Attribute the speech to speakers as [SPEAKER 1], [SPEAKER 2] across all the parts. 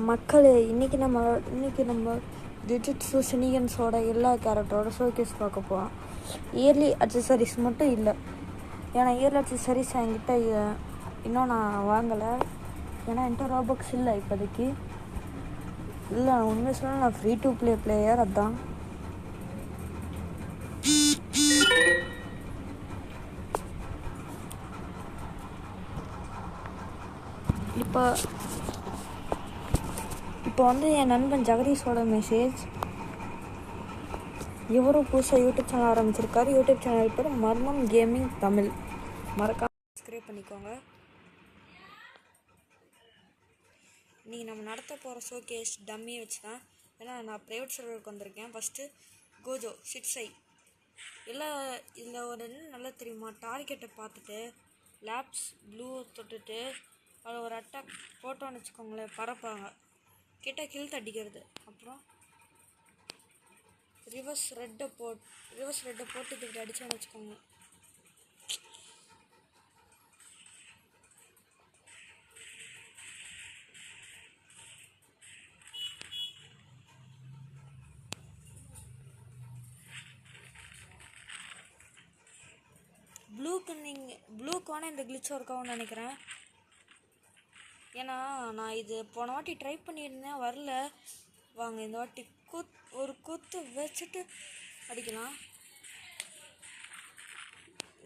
[SPEAKER 1] மக்கள் இன்றைக்கி நம்ம ஜுஜுட்சு சினிகன்ஸோட எல்லா கேரக்டரோட ஷோகேஸ் பார்க்க போகிறோம். இயர்லி அக்சசரிஸ் மட்டும் இல்லை, ஏன்னா இயர்லி அக்சசரிஸ் என்கிட்ட இன்னும் நான் வாங்கலை, ஏன்னா என்கிட்ட ரோபாக்ஸ் இல்லை இப்போதைக்கு. இல்லை, நான் உண்மையை சொல்ல, நான் ஃப்ரீ டு ப்ளே பிளேயர். அதுதான் இப்போ வந்து என் நண்பன் ஜெகதீஷோட மெசேஜ். இவரும் புதுசாக யூடியூப் சேனல் ஆரம்பிச்சிருக்காரு. யூடியூப் சேனல் பேர் மர்மம் கேமிங் தமிழ். மறக்காம சப்ஸ்கிரைப் பண்ணிக்கோங்க. இன்றைக்கி நம்ம நடத்த போகிற ஷோகேஸ் டம்மியை வச்சு தான். ஏன்னா நான் ப்ரைவேட் சர்வருக்கு வந்திருக்கேன். ஃபஸ்ட்டு கோஜோ சிட்ஸை எல்லாம் இதில் ஒரு என்ன நல்லா தெரியுமா, டார்கெட்டை பார்த்துட்டு லேப்ஸ் ப்ளூ தொட்டுட்டு அதை ஒரு அட்டாக் போட்டோன்னு வச்சுக்கோங்களேன், பறப்பாங்க, கிட்ட கில் தட்டிக்கிறது. அப்புறம் ரிவர்ஸ் ரெட்டை போட்டு இப்படி அடித்தான்னு வச்சுக்கோங்க. ப்ளூக்கான இந்த கிளிச் ஒர்க் ஆகும்னு நினைக்கிறேன். ஏன்னா நான் இது போன வாட்டி ட்ரை பண்ணியிருந்தேன், வரல. வாங்க இந்த வாட்டி ஒரு குத்து வச்சுட்டு அடிக்கலாம்.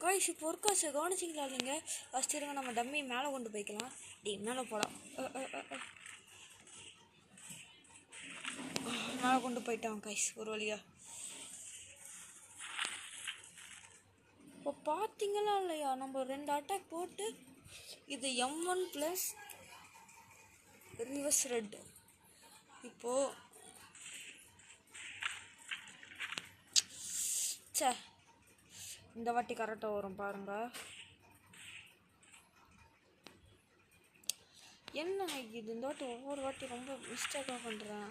[SPEAKER 1] காய்ஸ் இப்போ ஒர்க் ஆச்சு, கவனிச்சிங்களா நீங்கள்? ஃபஸ்ட் இருங்க, நம்ம டம்மி மேலே கொண்டு போய்க்கலாம். மேலே போகலாம். மேலே கொண்டு போயிட்டான் காய்ஸ் ஒரு வழியா. இப்போ பார்த்தீங்களா இல்லையா, நம்ம 2 அட்டாக் போட்டு இது M1 ப்ளஸ் ரிவர்ஸ் ரெட். இப்போது இந்த வாட்டி கரெக்டாக வரும் பாருங்க. என்ன இது இந்த வாட்டி ஒவ்வொரு வாட்டி ரொம்ப மிஸ்டேக்காக பண்ணுறேன்.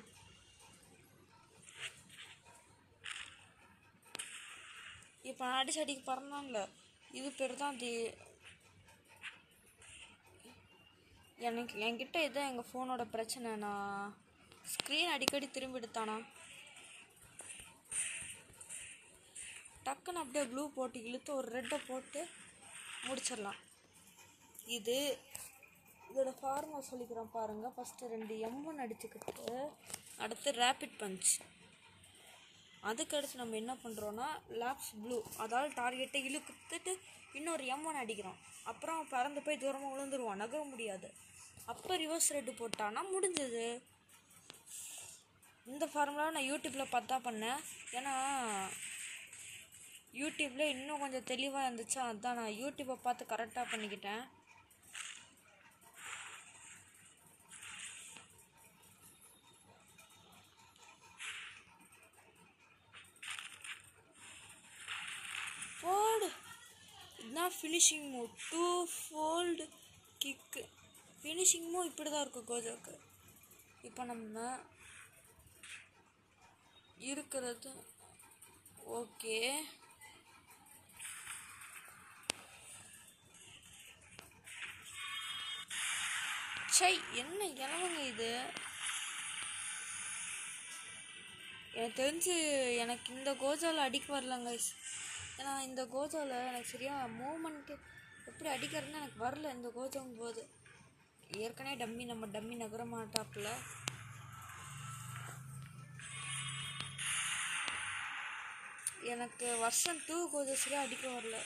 [SPEAKER 1] இப்போ நான் அடிக்கு பறந்தான்ல, இது பேர் தான் என்கிட்ட இதுதான் எங்கள் ஃபோனோட பிரச்சனை. நான் ஸ்க்ரீன் அடிக்கடி திரும்பி எடுத்தானா டக்குன்னு அப்படியே ப்ளூ போட்டு இழுத்து ஒரு ரெட்டை போட்டு முடிச்சிடலாம். இதோட ஃபார்முலா சொல்லிக்கிறோம் பாருங்கள். ஃபஸ்ட்டு 2 M1 அடிச்சுக்கிட்டு அடுத்து ரேபிட் பஞ்ச். அதுக்கடுத்து நம்ம என்ன பண்ணுறோன்னா லேப்ஸ் ப்ளூ, அதாவது டார்கெட்டை இழுத்துட்டு இன்னொரு M1 அடிக்கிறோம். அப்புறம் பறந்து போய் தூரமாக விழுந்துருவான், நகர முடியாது. அப்போ ரிவர்ஸ் ரெட்டு போட்டான்னா முடிஞ்சது. இந்த ஃபார்முலாவை நான் யூடியூப்பில் பார்த்தா பண்ணேன். ஏன்னா யூடியூப்பில் இன்னும் கொஞ்சம் தெளிவாக இருந்துச்சு, அதுதான் நான் யூடியூப்பை பார்த்து கரெக்டாக பண்ணிக்கிட்டேன். இதுதான் finishing move, 2 fold kick. Finishing move இப்படி தான் இருக்கும் கோஜோக்கு. இப்போ நம்ம இருக்கிறது ஓகே. என்ன இளவங்க இது? எனக்கு தெரிஞ்சு எனக்கு இந்த கோஜாவில் அடிக்க வரலங்க. ஏன்னா இந்த கோஜாவில் எனக்கு சரியாக மூமெண்ட்டு எப்படி அடிக்கிறதுன்னு எனக்கு வரல இந்த கோஜாவும் போது. ஏற்கனவே நம்ம டம்மி நகர மாட்டாப்புல. எனக்கு வெர்ஷன் 2 கோஜோ சரியாக அடிக்க வரல.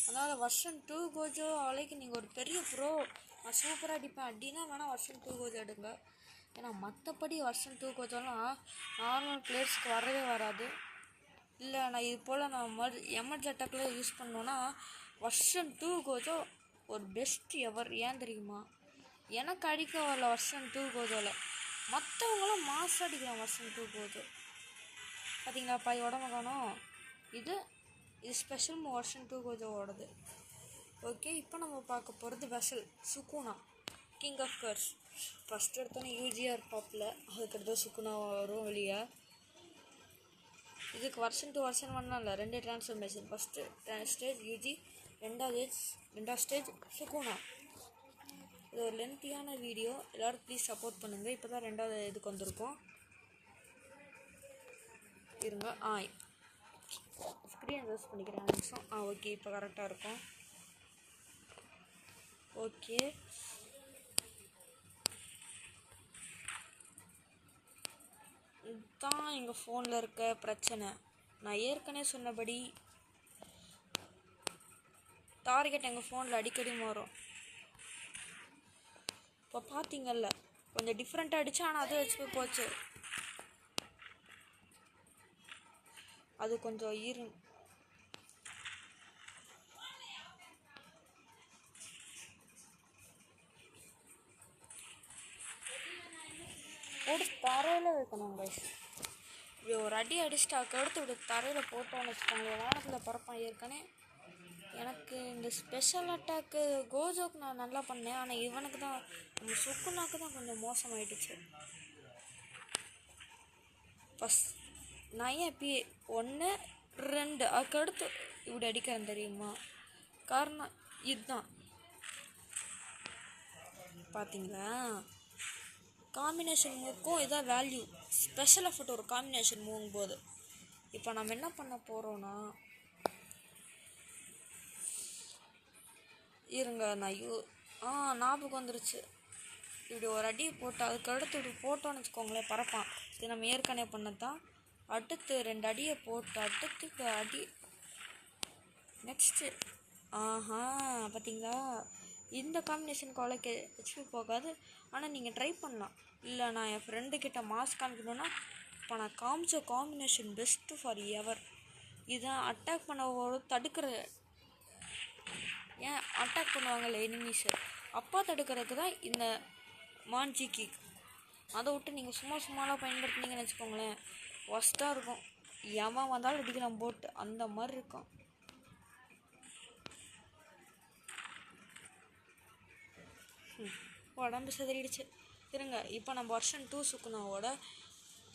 [SPEAKER 1] அதனால் வெர்ஷன் 2 கோஜோ அலைக்கு நீங்கள் ஒரு பெரிய ப்ரோ, நான் சூப்பராக அடிப்பேன் அப்படின்னா வேணால் வெர்ஷன் 2 கோஜோ எடுங்க. ஏன்னா மற்றபடி வெர்ஷன் 2 கோஜோலாம் நார்மல் பிளேயர்ஸ்க்கு வரவே வராது. இல்லை நான் இது போல் நான் எமர்ஜ் அட்டாக்கில் யூஸ் பண்ணோன்னா வெர்ஷன் 2 கோஜோ ஒரு பெஸ்ட் எவர். ஏன் தெரியுமா, எனக்கு அடிக்க வரல வெர்ஷன் 2 கோஜோவில், மற்றவங்களும் மாசம் அடிக்கலாம் வெர்ஷன் 2 கோஜோ. பார்த்தீங்களா பாய் உடம்பு காணும். இது ஸ்பெஷல் வெர்ஷன் 2 கோஜோவோடது. ஓகே, இப்போ நம்ம பார்க்க போகிறது வெசல் சுக்குனா கிங் ஆஃப் கர்ஸ். ஃபஸ்ட் எடுத்தோன்னே யூஜிஆர் பாப்பில், அதுக்கடுத்து சுக்குனா வரும் வெளியே. இதுக்கு வெர்ஷன் 2 வெர்ஷன் 1 இல்லை, 2 டிரான்ஸ்ஃபர்மேஷன். ஃபஸ்ட்டு ஸ்டேஜ் யூஜி, ரெண்டாவது ஸ்டேஜ் சுக்குனா. இது ஒரு லென்த்தியான வீடியோ, எல்லோரும் ப்ளீஸ் சப்போர்ட் பண்ணுங்கள். இப்போ தான் 2வது இதுக்கு வந்திருக்கோம். இருங்க. ஸ்க்ரீன் யூஸ் பண்ணிக்கிறேன் நிமிஷம். ஓகே, இப்போ கரெக்டாக இருக்கும். ஓகே, இதுதான் எங்கள் ஃபோனில் இருக்க பிரச்சனை. நான் ஏற்கனவே சொன்னபடி டார்கெட் எங்கள் ஃபோனில் அடிக்கடி மாறும். இப்போ பார்த்தீங்கல்ல, கொஞ்சம் டிஃப்ரெண்ட்டாக அடிச்சு, ஆனால் அது வச்சு போச்சு. அது கொஞ்சம் போட்டு தரையில் வைக்கணும் கைஸ். இப்படி ஒரு அடி அடிச்சுட்டு அடுத்து இப்படி தரையில் போட்டோன்னு வச்சுக்கோங்களேன், வானத்தில் பறப்பான். ஏற்கனவே எனக்கு இந்த ஸ்பெஷல் அட்டாக்கு கோஜோக்கு நான் நல்லா பண்ணேன், ஆனால் இவனுக்கு தான், நம்ம சுக்குனாக்கு தான் கொஞ்சம் மோசமாயிடுச்சு. ஃபஸ்ட் நான் ஏன் இப்போ 1 2 அதுக்கடுத்து இப்படி அடிக்கிறேன் தெரியுமா? காரணம் இதுதான். பார்த்தீங்களா, காம்பினேஷன் மூவுக்கும் இதான் வேல்யூ. ஸ்பெஷல் எஃபர்ட் ஒரு காம்பினேஷன் மூவும் போது. இப்போ நம்ம என்ன பண்ண போகிறோன்னா, இருங்க நான் ஞாபகம் வந்துருச்சு. இப்படி ஒரு அடி போட்டு அதுக்கடுத்து இப்படி போட்டோன்னு வச்சுக்கோங்களேன், பறப்பான். இது நம்ம ஏற்கனவே பண்ணது தான். அடுத்து 2 அடியை போட்டு அடுத்து அடி நெக்ஸ்ட்டு. பார்த்தீங்களா, இந்த காம்பினேஷனுக்கு அவ்வளோக்கு ஹெச்பி போகாது, ஆனால் நீங்கள் ட்ரை பண்ணலாம். இல்லை நான் என் ஃப்ரெண்டுக்கிட்ட மாஸ் காமிக்கணுன்னா, இப்போ நான் காமிச்ச காம்பினேஷன் பெஸ்ட்டு ஃபார் எவர். இதுதான் அட்டாக் பண்ண தடுக்கிற, ஏன் அட்டாக் பண்ணுவாங்கல்ல எனிமீஸு, அப்பா தடுக்கிறதுக்கு தான் இந்த மான்ஜி கிக். அதை விட்டு நீங்கள் சும்மாலாம் பயன்படுத்தினீங்கன்னு வச்சுக்கோங்களேன், ஒஸ்ட்டாக இருக்கும். எவன் வந்தாலும் அடிக்கலாம் போட்டு, அந்த மாதிரி இருக்கும். உடம்பு செதறிடுச்சு. இருங்க, இப்போ நம்ம வெர்ஷன் 2 சுக்குனாவோட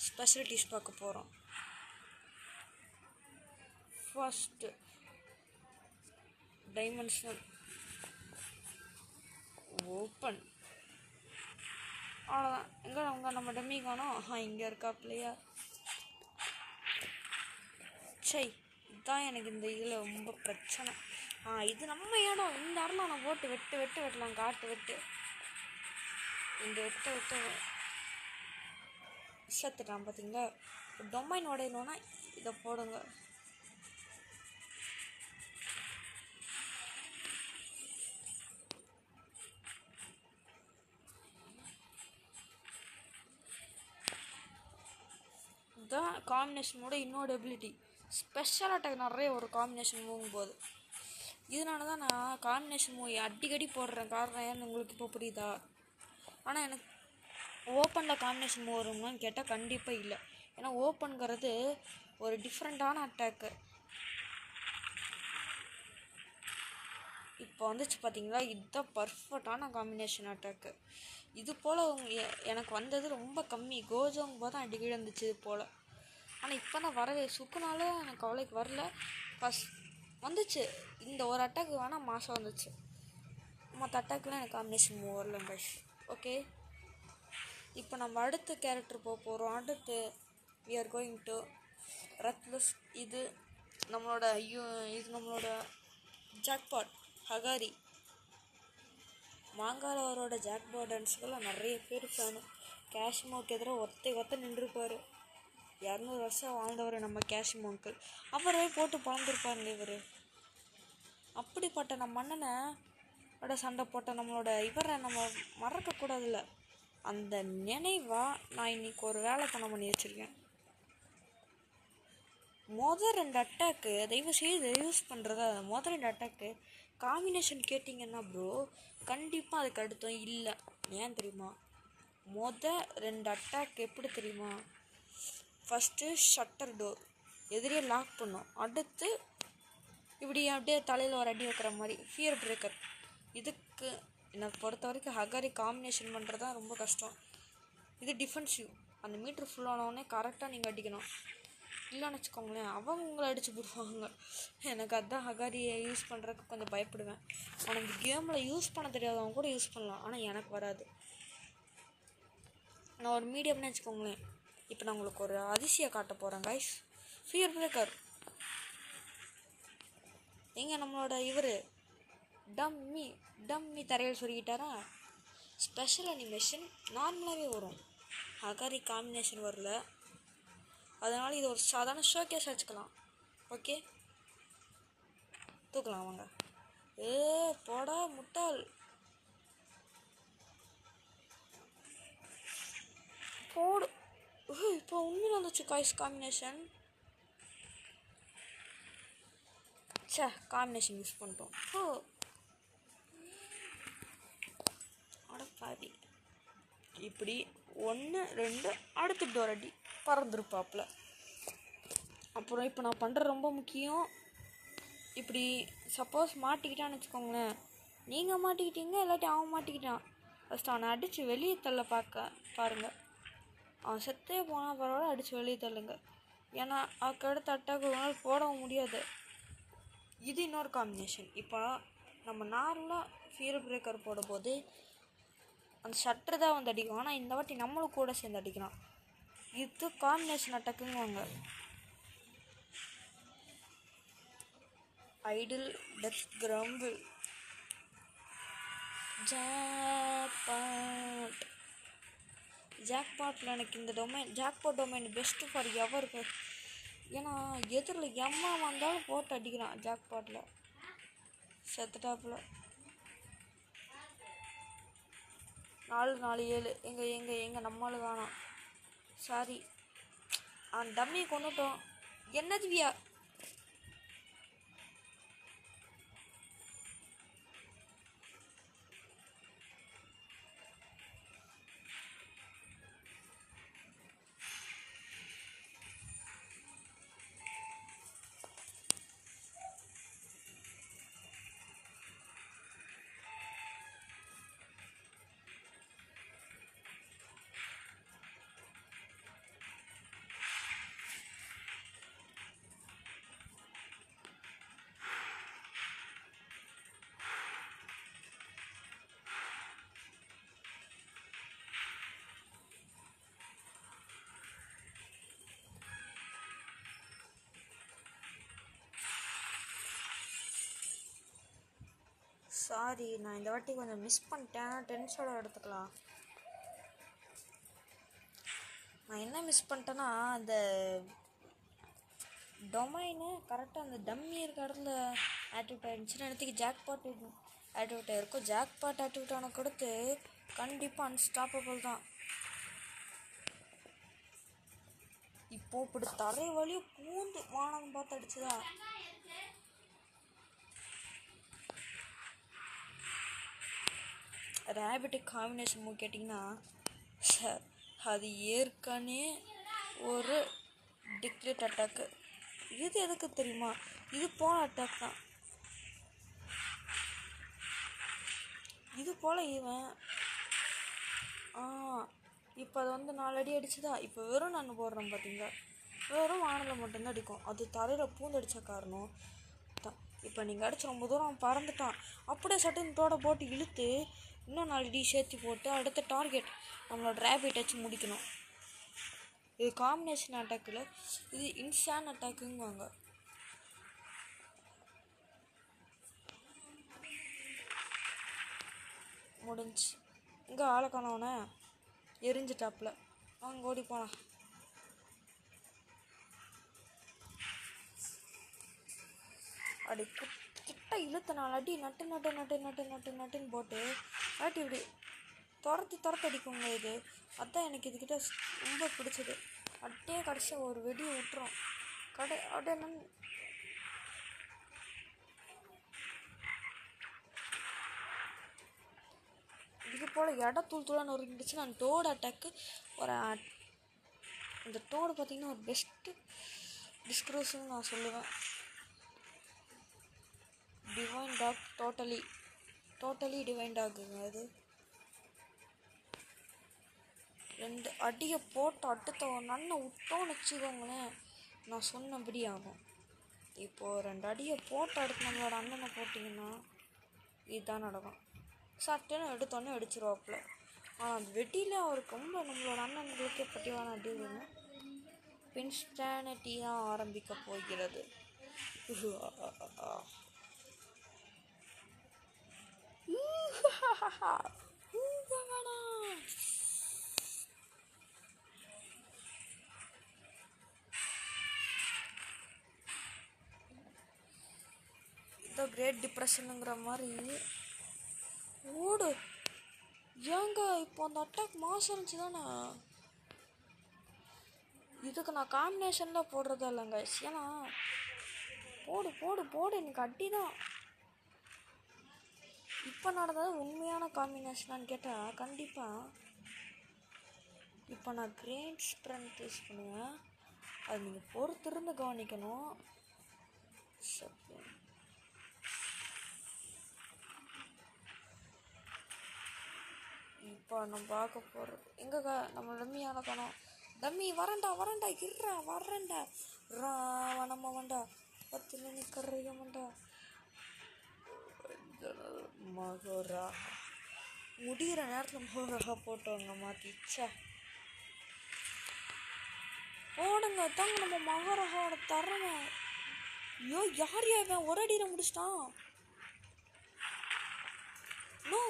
[SPEAKER 1] ஸ்பெஷலிட்டிஸ் பார்க்க போகிறோம். First dimensional open. அவ்வளோதான். எங்கே நம்ம டம்மி காணோம்? இங்கே இருக்கா பிள்ளையா? சரி, இதுதான் எனக்கு இந்த இதில் ரொம்ப பிரச்சனை. இது நம்ம இடம். இந்த இடம்லாம் நான் போட்டு வெட்டலாம். காட்டு வெட்டு இந்த வெட்ட செத்துட்டான். பார்த்தீங்களா, டொமைன் உடையணுன்னா இதை போடுங்க. இதுதான் காம்பினேஷனோட இன்னொரு எபிலிட்டி. ஸ்பெஷல் அட்டாக் நிறைய ஒரு காம்பினேஷன் மூவும் போது. இதனால தான் நான் காம்பினேஷன் மூவி அடிக்கடி போடுறேன். காரணம் ஏன்னு உங்களுக்கு இப்போ புரியுதா? ஆனால் எனக்கு ஓப்பனில் காம்பினேஷன் மூவ் வரும்னு கேட்டால் கண்டிப்பாக இல்லை. ஏன்னா ஓப்பனுங்கிறது ஒரு டிஃப்ரெண்ட்டான அட்டாக்கு. இப்போ வந்துச்சு பார்த்தீங்களா, இதுதான் பர்ஃபெக்டான காம்பினேஷன் அட்டாக்கு. இது போல் எனக்கு வந்தது ரொம்ப கம்மி. கோஜோங்க போது தான் அடிக்கடி வந்துச்சு இது போல். ஆனால் இப்போ தான் வரவே சுக்குனாலும் எனக்கு அவ்வளோக்கு வரல. ஃபஸ்ட் வந்துச்சு இந்த ஒரு அட்டாக்கு வேணால் மாதம் வந்துச்சு. மற்ற அட்டாக்கெலாம் எனக்கு காம்பினேஷன் மூவ் வரல கைஸ். ஓகே, இப்போ நம்ம அடுத்த கேரக்டர் போக போகிறோம். அடுத்து we are going to reckless. இது நம்மளோட ஜாக்பாட் ஹகாரி. மாங்காலவரோட ஜாக்பாட் டான்ஸுக்கெல்லாம் நிறைய பேர் ஃபேனு. கேஷ்மோக்கு எதிராக ஒத்த நின்றுருப்பார். 200 வருஷம் வாழ்ந்தவர் நம்ம கேஷ்மோங்கிள். அவரே போட்டு பழந்துருப்பாருங்க இவர். அப்படிப்பட்ட நம்ம அண்ணனோட சண்டை போட்ட நம்மளோட இவரை நம்ம மறக்கக்கூடாதுல்ல. அந்த நினைவாக நான் இன்றைக்கி ஒரு வேலை பண்ணி வச்சுருக்கேன். மொதல் 2 அட்டாக்கு தயவு செய்து யூஸ் பண்ணுறத. மொதல் 2 அட்டாக்கு காம்பினேஷன் கேட்டிங்கன்னா ப்ரோ கண்டிப்பாக அதுக்கு அடுத்தோம் இல்லை. ஏன் தெரியுமா? மொதல் 2 அட்டாக் எப்படி தெரியுமா? ஃபஸ்ட்டு ஷட்டர் டோர் எதிரியே லாக் பண்ணும். அடுத்து இப்படி அப்படியே தலையில் ஒரு அடி வைக்கிற மாதிரி ஃபியர் பிரேக்கர். இதுக்கு என்னை பொறுத்த வரைக்கும் ஹகாரி காம்பினேஷன் பண்ணுறது தான் ரொம்ப கஷ்டம். இது டிஃபென்சிவ். அந்த மீட்ரு ஃபுல்லானவுடனே கரெக்டாக நீங்கள் அடிக்கணும். இல்லைன்னு வச்சுக்கோங்களேன், அவங்க உங்களை அடித்து போடுவாங்க. எனக்கு அதுதான் ஹகாரியை யூஸ் பண்ணுறதுக்கு கொஞ்சம் பயப்படுவேன். உனக்கு கேமில் யூஸ் பண்ண தெரியாதவங்க கூட யூஸ் பண்ணலாம், ஆனால் எனக்கு வராது. நான் ஒரு மீடியம்னு வச்சுக்கோங்களேன். இப்போ நான் உங்களுக்கு ஒரு அதிசயம் காட்ட போகிறேன் கைஸ். ஃபியர் பிரேக்கர் எங்கே நம்மளோட இவர் டம்மி தரையில் சொல்லிக்கிட்டாரா. ஸ்பெஷல் அனிமேஷன் நார்மலாகவே வரும், ஹகாரி காம்பினேஷன் வரல. அதனால் இது ஒரு சாதாரண ஷோகேஸ் வச்சுக்கலாம். ஓகே, தூக்கலாம் வாங்க. போடா முட்டாள், போடு. இப்போ உண்மையில் வந்துச்சு காய்ஸ் காம்பினேஷன். காம்பினேஷன் யூஸ் பண்ணிட்டோம். அடப்பாடி, இப்படி 1 2 அடுத்து ஒரு அடி பறந்துருப்பாப்புல. அப்புறம் இப்போ நான் பண்ணுற ரொம்ப முக்கியம். இப்படி சப்போஸ் மாட்டிக்கிட்டான்னு வச்சுக்கோங்களேன், நீங்கள் மாட்டிக்கிட்டீங்க இல்லாட்டி அவன் மாட்டிக்கிட்டான், ஃபஸ்ட்டு அவனை அடித்து வெளியே தள்ள பாருங்கள். அவன் செத்தே போனால் பரவாயில்ல, அடித்து வெளியே தள்ளுங்க. ஏன்னா அதுக்கு அடுத்த அட்டாக் ஒரு நாள் போடவும் முடியாது. இது இன்னொரு காம்பினேஷன். இப்போ நம்ம நார்மலாக ஃபியர் பிரேக்கர் போடும்போது அந்த ஷட்டர் தான் வந்து அடிக்கும், ஆனால் இந்த வாட்டி நம்மளும் கூட சேர்ந்து அடிக்கலாம். இது காம்பினேஷன் அட்டாக்குங்குவாங்க. ஐடில் டெத் கிரம்பிள் ஜாக்பாட்டில் எனக்கு இந்த jackpot domain best for ever. ஏன்னா எதிரில் எம்மா வந்தாலும் போட்டு அடிக்கிறான். ஜாக்பாட்டில் செத்துட்டாப்பில் 4-4-7 எங்கே நம்மளும் காணோம். சாரி, அவன் டம்மியை கொண்டுட்டோம். என்னதுவியா சாரி, நான் இந்த வாட்டி கொஞ்சம் மிஸ் பண்ணிட்டேன். டென்ஸோட எடுத்துக்கலாம். நான் என்ன மிஸ் பண்ணிட்டேன்னா, அந்த டொமைனு கரெக்டாக அந்த டம்மி இருக்க இடத்துல ஆக்டிவேட் ஆகிடுச்சுன்னா இடத்துக்கு ஜாக்பாட் ஆக்டிவேட் ஆகிருக்கும். ஜாக்பாட் ஆக்டிவேட் ஆன கொடுத்து கண்டிப்பாக அன்ஸ்டாப்பபிள் தான். இப்போ இப்படி தரை வழியை பூந்து வானம் பார்த்து அடிச்சுதா. ரேபிட்டு காம்பினேஷன் மூவ் கேட்டிங்கன்னா அது ஏற்கனவே ஒரு டிக்ரேட் அட்டாக்கு. இது எதுக்கு தெரியுமா? இது போல அட்டாக் தான். இது போல் இவன் இப்போ அது வந்து 4 அடி அடிச்சுதா. இப்போ வெறும் நான் போடுறேன் பார்த்தீங்களா, வெறும் வானத்தில் மட்டும்தான் அடிக்கும். அது தரையில் பூந்து அடித்த காரணம் தான். இப்போ நீங்கள் அடிச்சு ரொம்ப தூரம் பறந்துட்டான், அப்படியே சட்டுன்னு தோட போட்டு இழுத்து இன்னும் 4 அடி சேர்த்து போட்டு அடுத்த டார்கெட் நம்மளோட ரேபிட் வச்சு முடிக்கணும். இது காம்பினேஷன் அட்டாக்கில் இது இன்ஸ்டான் அட்டாக்குங்குவாங்க. முடிஞ்சு இங்கே ஆளை காணவனே எரிஞ்சிட்டாப்புல. அவங்க ஓடி போனான். அப்படி கிட்ட இழுத்த 4 அடி நட்டுன்னு போட்டு ஆட்டி இப்படி துரத்து அடிக்குங்க. இது அதுதான் எனக்கு இதுக்கிட்ட ரொம்ப பிடிச்சது. அப்படியே கடைசியாக ஒரு வெடியை விட்டுரும். அப்படியே இது போல் இடம் தூளாக நொறுங்கிடுச்சு. நான் டோடு அட்டாக்கு இந்த டோடு பார்த்திங்கன்னா ஒரு பெஸ்ட்டு டிஸ்க்ரூஸ்ன்னு நான் சொல்லுவேன். டிவைன் டாக் டோட்டலி டிவைன் டாக்குங்க. அது 2 அடியை போட்டு அடுத்த ஒரு நன்னை விட்டோன்னு வச்சுக்கோங்களேன், நான் சொன்னபடி ஆகும். இப்போது 2 அடியை போட்டு அடுத்து நம்மளோட அண்ணனை போட்டிங்கன்னா இதுதான் நடக்கும். சட்டுன்னு எடுத்தோன்னே அடிச்சிருவாப்புல. ஆனால் அந்த வெட்டியில் அவருக்கு ரொம்ப நம்மளோட அண்ணன்களுக்கே பட்டிவான அடி வேணும். இன்ஸ்டானிட்டி தான் ஆரம்பிக்க போகிறது. கிரேட் டிப்ரெஷனுங்கிற மாதிரி ஓடு. ஏங்க இப்போ அந்த அட்டாக் மாசம் இருந்துச்சு தானே, இதுக்கு நான் காம்பினேஷனில் போடுறதா இல்லைங்க. ஏன்னா போடு போடு போடு, எனக்கு அடி தான். இப்போ நடந்தது உண்மையான காம்பினேஷனான்னு கேட்டால் கண்டிப்பாக இப்போ நான் கிரேட் ஸ்ப்ரண்ட் யூஸ் பண்ணுவேன். அது நீங்கள் பொறுத்திருந்து கவனிக்கணும். இப்போ நம்ம பார்க்க போகிறது எங்கக்கா நம்ம டம்மியான காணோம். டம்மி வரண்டா வரண்டா இருறா வரண்டா ராவணம்மா வண்டா 10 நிற்கிறமண்டா மகோரா முடிகிற நேரத்தில் மகோரா போட்டவங்க மாற்றிச்சா போடுங்க தாங்க நம்ம மகோரகாவோட தரமே. ஐயோ யார் யார் ஒரு அடியில் முடிச்சிட்டான். நோ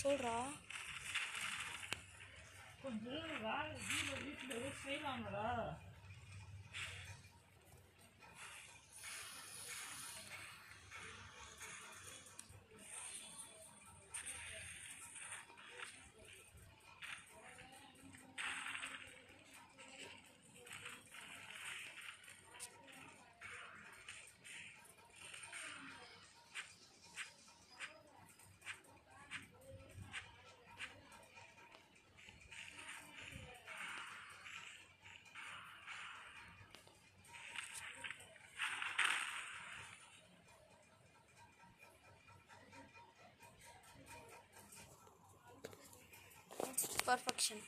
[SPEAKER 1] சொல்றா வீட்டில் செய்வாங்களா? perfection.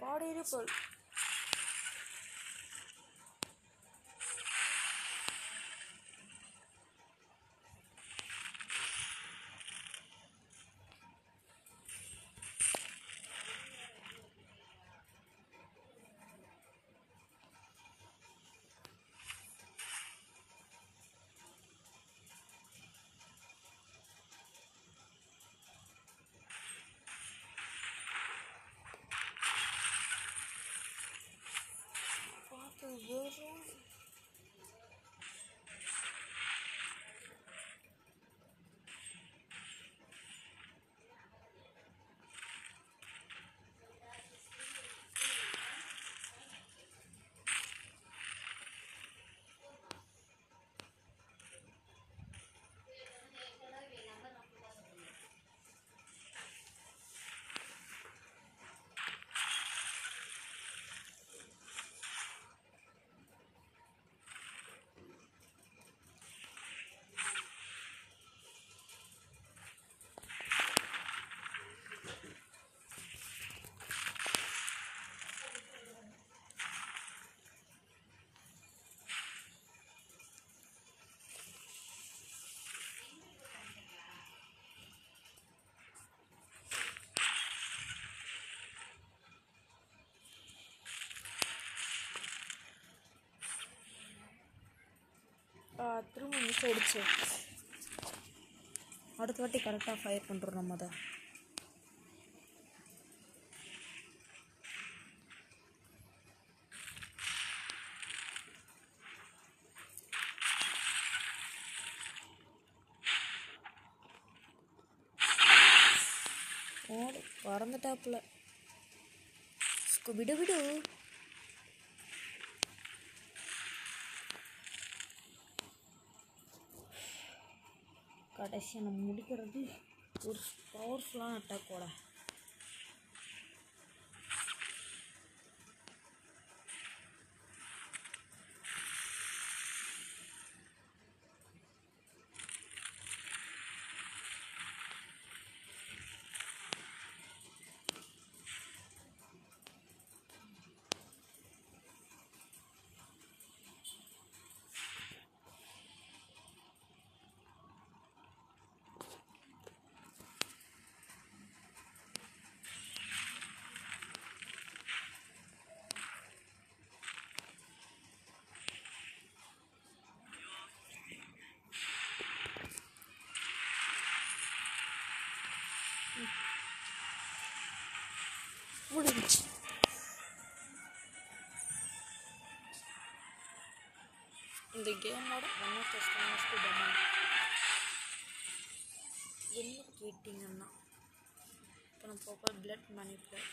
[SPEAKER 1] Body ripple. திரும்ப மிஸ் ஆயிடுச்சு. அடுத்த வாட்டி கரெக்டாக ஃபயர் பண்ணுறோம் நம்ம தான். பறந்துட்டாப்புல விடு விடு. கடைசியாக நம்ம முடிக்கிறது ஒரு பவர்ஃபுல்லான அட்டாக்கோட முடிஞ்சு. இந்த கேமோட one of the strongest demon என்ன கேட்டிங்கன்னா, இப்போ நம்ம ப்ராப்பர் பிளட் மேனிப்புலேட்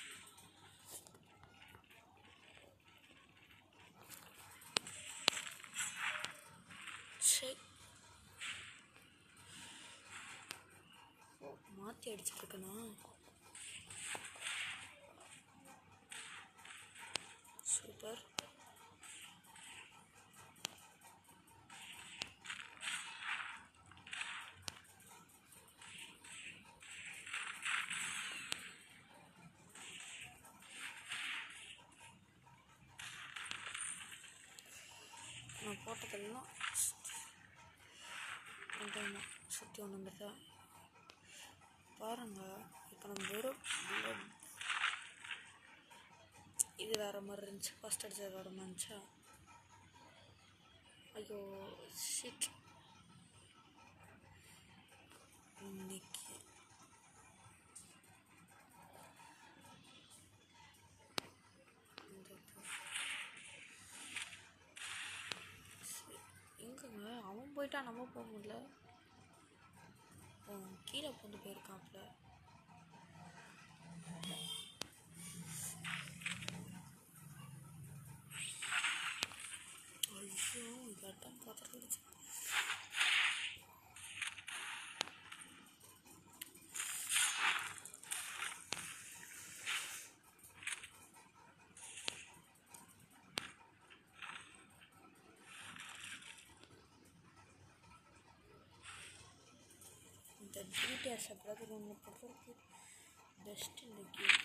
[SPEAKER 1] மாற்றி அடிச்சுட்டு இருக்கேனா? சூப்பர். நான் போட்டதெல்லாம் சுற்றி ஒன்று வந்துட்டேன் பாருங்க. இப்போ நம்ம வெறும் பிளட் இது வேறு மாதிரி இருந்துச்சு, ஃபஸ்ட் அடிச்சது வேறு மாதிரி இருந்துச்சா? ஐயோ ஷிட். இன்னைக்கு எங்கங்க அவன் போயிட்டா நம்ம போக முடியல. கீழே கொண்டு போயிருக்காப்ல. ஐயோ கட்டம் பார்த்துருச்சு. இந்த டிடிஎஸ் பிரதர் ஒன்று பொறுத்தவரைக்கும் பெஸ்ட் இந்த கேம்.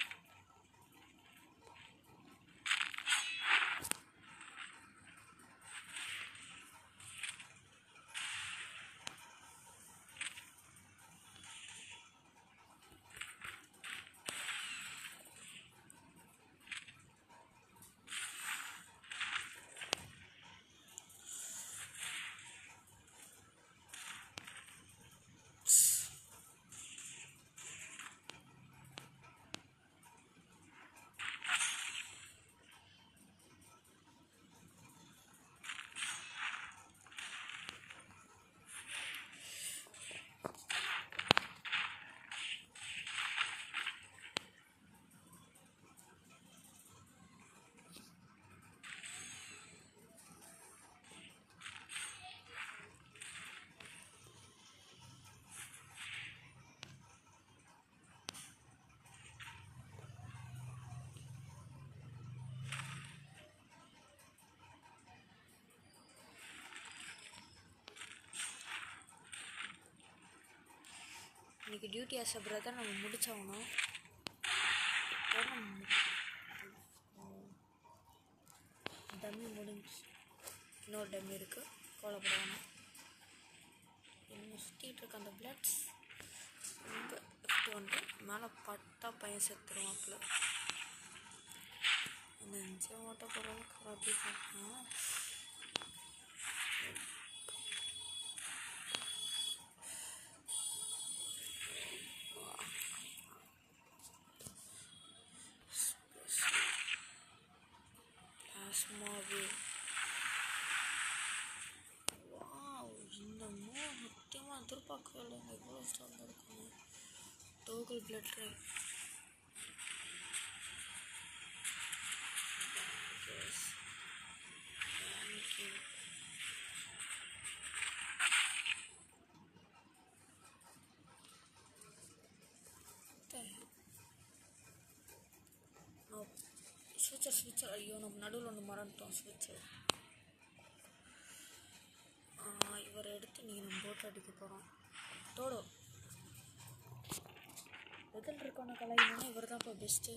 [SPEAKER 1] இன்றைக்கி டியூட்டி ஆஸ் அ பிரதர் நம்ம முடிச்சாகணும். டம்மி முடிஞ்சு இன்னொரு டம்மி இருக்குது, கவலைப்பட வேணாம். என்ன சுற்றிட்டு இருக்க அந்த பிளட்ஸ் ரொம்ப வந்து மேலே பட்டா பையன் செத்துருவாப்புல. நெஞ்ச ஓட்ட போகிறவங்க கராட்டிருக்கான். பிளாஸ்மாவே வாவ், இந்த மூணு முக்கியமாக எதிர்பார்க்கவே இல்லைங்க, எவ்வளோ ஸ்ட்ராங்காக இருக்குங்க. டோகல் பிளட் ட்ரைன் ஸ்விட்சர் ஐயோ நம்ம நடுவில் ஒன்று மறந்துட்டோம் ஸ்விட்சர். இவரை எடுத்து நீங்கள் நம்ம போட்டோ அடிக்க போகிறோம். தோடோ எதில் இருக்கான கலைன்னா இவர் தான் இப்போ பெஸ்ட்டு.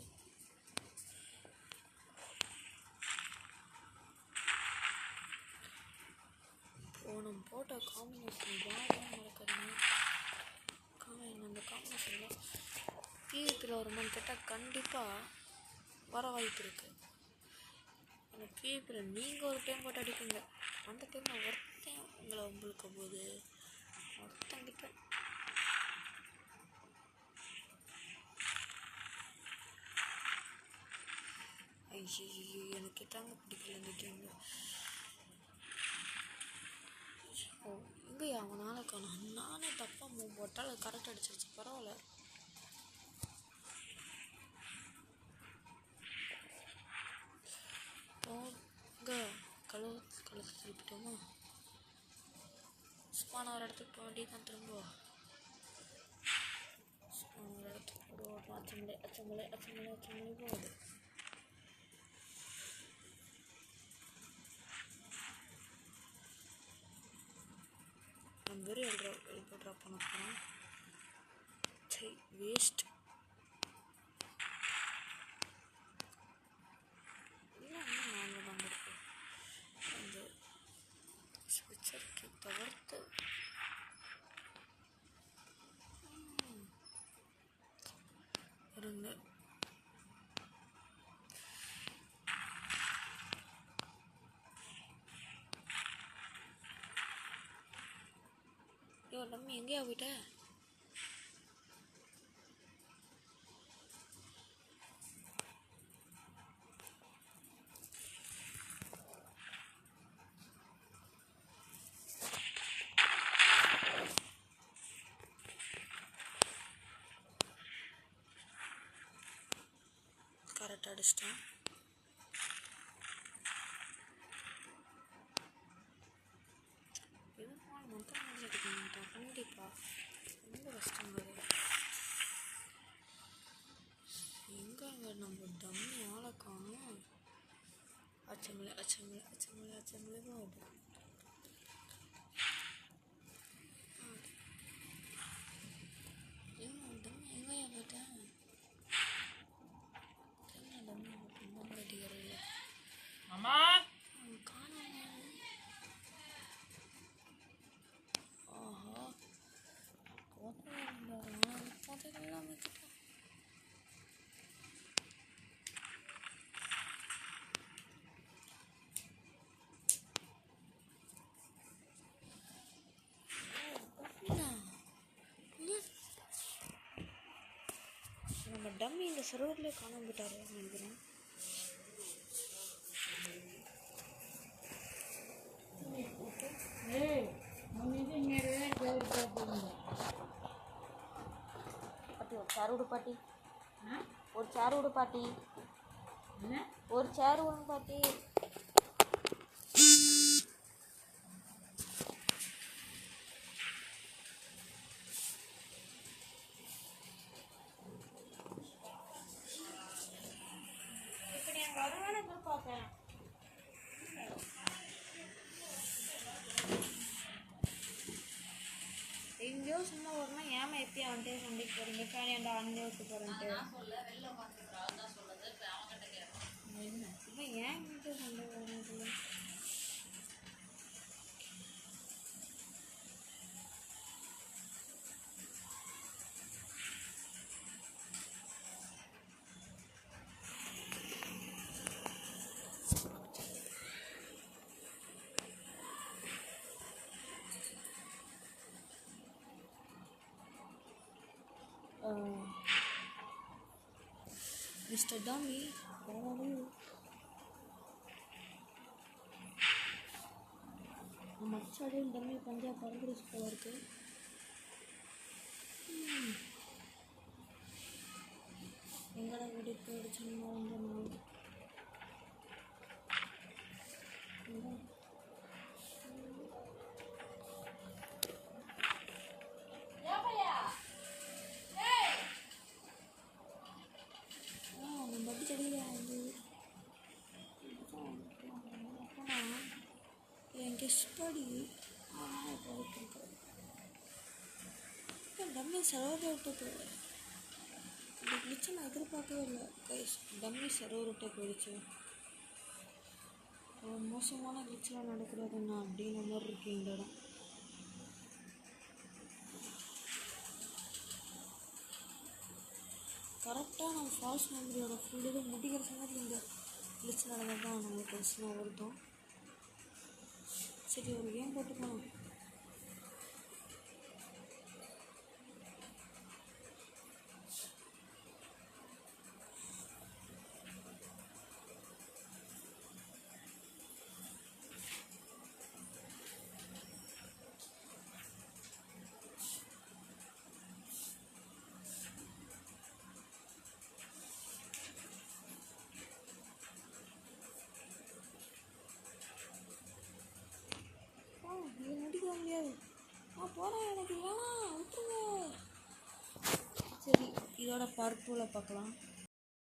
[SPEAKER 1] நம்ம போட்டோ காம்பினேஷன் யாரும் நடக்குதுங்க. அந்த காம்பினேஷன்லாம் பிவிபியில் வருமானு கேட்டால் கண்டிப்பாக வர வாய்ப்பு இருக்குது. அந்த பிவிபியில் நீங்கள் ஒரு டைம் போட்டு அடிப்பீங்க, அந்த டைமில் ஒருத்தன் உங்களை உங்களுக்கு போது ஒருத்தங்கிட்ட ஐயோ எனக்கு தாங்க பிடிக்கல இந்த கேமு. எங்கேயா அவனால காணும், நானே தப்பாக மூவ் போட்டால் அது கரெக்ட் அடிச்சிருச்சு. பரவாயில்ல. கழுத்து திருப்பிட்டோமா? ஸ்பான் ஒரு இடத்துக்கு போக வேண்டியதான். திரும்ப ஸ்பான் ஒரு இடத்துக்கு போடுவோம். அச்சமலை போகுது. நம்ம வெறும் எழுப்ப ட்ராப் பண்ண போகிறோம். சரி வேஸ்ட். நாங்கள் வந்துருக்கோம் அந்த ஸ்விட்சருக்கு தவிர்த்து இருங்க. நம்ம எங்கேயா போயிட்ட? கரெக்டாக அடிச்சிட்டேன். மொத்தம் அடிக்க மாட்டேன் கண்டிப்பாக. ரொம்ப கஷ்டங்க. எங்கே நம்ம டம்மி ஆளை காணும். அச்சமலை போகுது. எங்கேயா போயிட்டேன்? டம்மி அடிக்கிறீங்க அம்மா காணும். ஆஹா எல்லாமே கிட்ட நம்ம டம்மி இந்த சர்வர்லேயே காணாம போயிட்டாரு நினைக்கிறேன். பாட்டி ஒரு சேர் விடு பாட்டி. ஒரு சேர் விடுங்க பாட்டி. இப்படி என் வருவான எதிர்பார்த்தேன். எங்கேயோ சும்மா வரணும்னா ஏமா எப்பயும் அவன்கிட்ட சண்டைக்கு போறீங்க? ஃபேனியாண்டா அண்ணே விட்டு போறேன்ட்டு இப்போ ஏன் கிட்ட சண்டை போறேன்? Mr. Dummy, where are you? மச்சாடே டம்மி பஞ்சாப் பறந்துருச்சு போல இருக்கு. எங்கடா வீட்டுக்கு போயிடுச்சுன்னா இந்த நாள் நம்ம பட்டி செடியில் வந்து படி டம்மி சர்வர் விட்டு இந்த கிளிச்சை நான் எதிர்பார்க்கவே இல்லை கைஸ். டம்மி சர்வர் விட்டே போயிடுச்சு. மோசமான கிளிச்செலாம் நடக்கூடாதுண்ணா அப்படின்ற மாதிரி இருக்கு இந்த இடம். கரெக்டாக நம்ம ஃபால்ஸ் மெமரியோட ஃபுல் இது முடிக்கிற சமயத்தில் இந்த கிளிச் நடந்தால் தான் நம்மளுக்கு பிரச்சனை வருதும். சரி ஒரு கேம் போட்டுக்கலாம். இது முடிக்க முடியாது. போகிறேன், எனக்கு வேணாம் விட்டுருங்க. சரி இதோட பார்ட் 2ல பார்க்கலாம்.